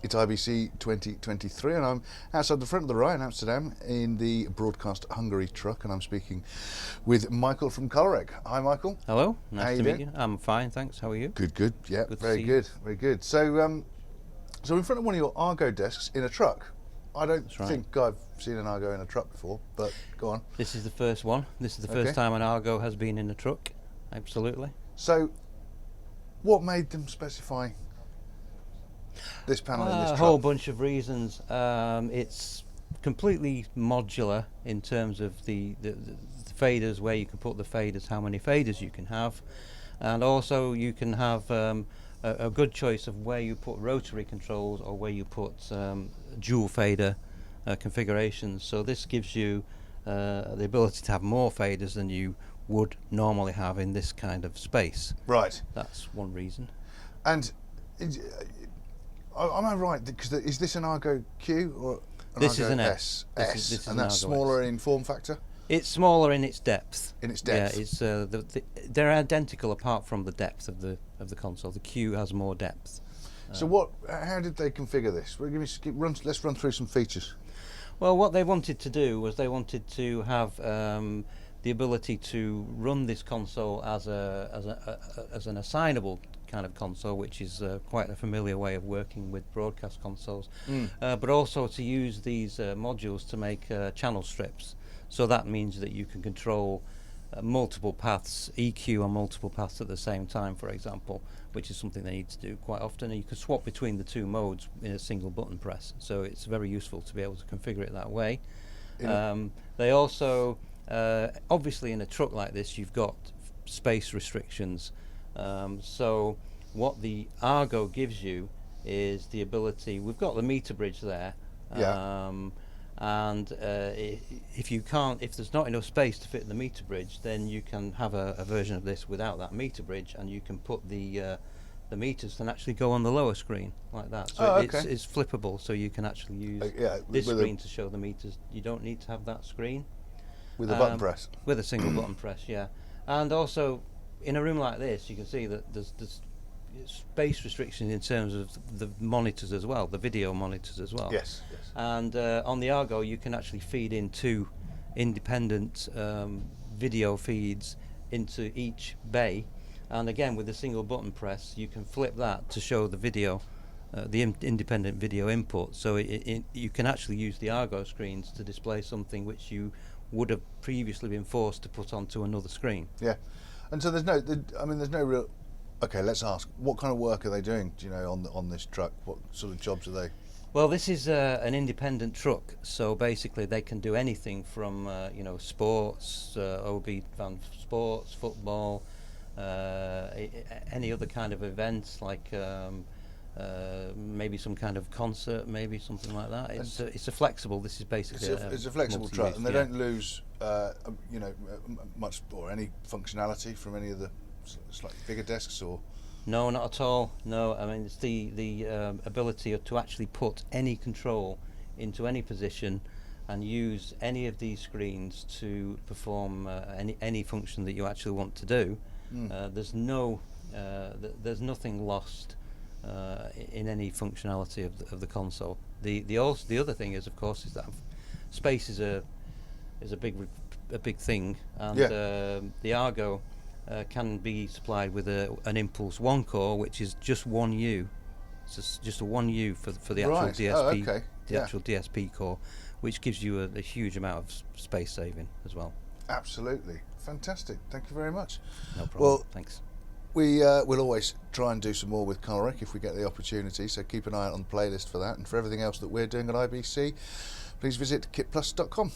It's IBC 2023, and I'm outside the front of the Rye in Amsterdam in the Broadcast Hungary truck, and I'm speaking with Michael from Calrec. Hi, Michael. Hello, How nice you to meet doing? you. I'm fine, thanks. How are you? Good. Yeah, Good to very see you. good, very good. So, so in front of one of your Argo desks in a truck. I don't That's right. think I've seen an Argo in a truck before, but go on. This is the first one. This is the Okay. first time an Argo has been in a truck. Absolutely. So, what made them specify this panel in this A truck? whole bunch of reasons. It's completely modular in terms of the faders, where you can put the faders, how many faders you can have, and also you can have a good choice of where you put rotary controls or where you put dual fader configurations. So this gives you the ability to have more faders than you would normally have in this kind of space. Right. That's one reason. And am I right? Because is this an Argo Q or an This Argo is an S? S. This is And an that's Argo smaller S. in form factor? It's smaller in its depth. In its depth? Yeah, it's they're identical apart from the depth of the console. The Q has more depth. So how did they configure this? Well, let's run through some features. Well, what they wanted to do was they wanted to have the ability to run this console as an assignable kind of console, which is quite a familiar way of working with broadcast consoles, but also to use these modules to make channel strips. So that means that you can control multiple paths, EQ on multiple paths at the same time, for example, which is something they need to do quite often. And you can swap between the two modes in a single button press. So it's very useful to be able to configure it that way. They also, obviously in a truck like this, you've got space restrictions. So what the Argo gives you is the ability, we've got the meter bridge there. And if there's not enough space to fit in the meter bridge, then you can have a version of this without that meter bridge, and you can put the meters can actually go on the lower screen like that. So it's flippable, so you can actually use this screen to show the meters. You don't need to have that screen With a button press? With a single button press, yeah. And also, in a room like this, you can see that there's space restrictions in terms of the monitors as well, the video monitors as well. Yes. And on the Argo, you can actually feed in two independent video feeds into each bay, and again with a single button press, you can flip that to show the video, the independent video input. So you can actually use the Argo screens to display something which you would have previously been forced to put onto another screen. Yeah, and so there's no real. Okay, let's ask, what kind of work are they doing, do you know, on this truck? What sort of jobs are they? Well, this is an independent truck, so basically they can do anything from sports, OB van sports, football, any other kind of events, like maybe some kind of concert, maybe something like that. It's a flexible. This is basically it's a flexible truck, and they don't lose much or any functionality from any of the slightly bigger desks, or? No, not at all. No, I mean it's the ability to actually put any control into any position and use any of these screens to perform any function that you actually want to do. There's nothing lost in any functionality of the console. The other thing is, of course, is that space is a big thing, and the Argo can be supplied with an Impulse 1 core, which is just 1U. It's just a 1U for the actual DSP, actual DSP core, which gives you a huge amount of space saving as well. Absolutely, fantastic. Thank you very much. No problem. Well, thanks. We will always try and do some more with Calrec if we get the opportunity. So keep an eye out on the playlist for that, and for everything else that we're doing at IBC, please visit kitplus.com.